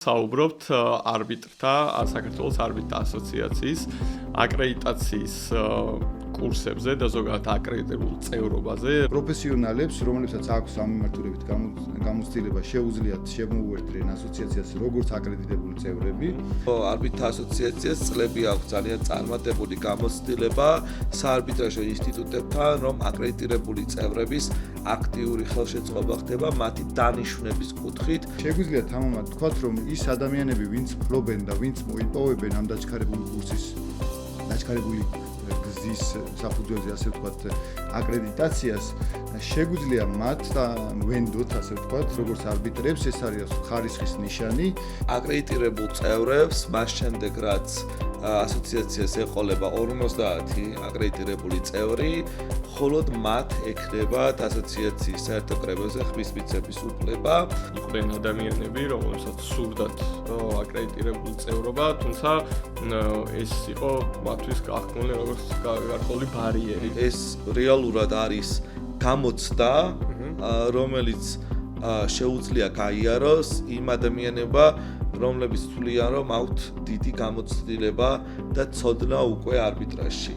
საუბრობთ არბიტრთა, საქართველოს არბიტრთა ასოციაციის აკრედიტაციის კურსებზე და ზოგადად აკრედიტებულ წევრობაზე. პროფესიონალებს, რომლებსაც აქვს ამ მიმართულებით გამოცდილება, შეუძლიათ შემოუერთდნენ ასოციაციას როგორც აკრედიტებული წევრები. არბიტრთა ასოციაციას წლები აქვს ძალიან წარმატებული გამოცდილება საარბიტრაჟო ინსტიტუტებთან, რომ აკრედიტირებული წევრების აქტიური ხელშეწყობა ხდება მათი დანიშვნების კუთხით. შეგვიძლია თამამად თქვათ, რომ ის ადამიანები, ვინც ფლობენ და ვინც მოიპოვებენ ამ დაჩქარებული კურსის დაჩქარებული გზის საფუძველზე, ასე ვთქვათ, აკრედიტაციას, შეგვიძლია მათ და ვენდოთ, ასე ვთქვათ, როგორც არბიტრებს, ეს არის ხარისხის ნიშანი. აკრედიტირებულ წევრებს მას შემდეგ, რაც ასოციაციას ეყოლება 50 აკრედიტირებული წევრი, მხოლოდ მათ ექნებათ ასოციაციის საერთო კრებაზე ხმის მიცემის უფლება. იყვნენ ადამიანები, რომლებსაც სურდათ აკრედიტირებული წევრობა, თუმცა ეს იყო მათთვის გახმული როგორც გარკვეული ბარიერი. ეს რეალურად არის გამოცდა, რომელიც შეუძლია გაიაროს იმ ადამიანებმა, რომლებიც თვლიან, რომ აქვთ დიდი გამოცდილება და ცოდნა უკვე არბიტრაჟში.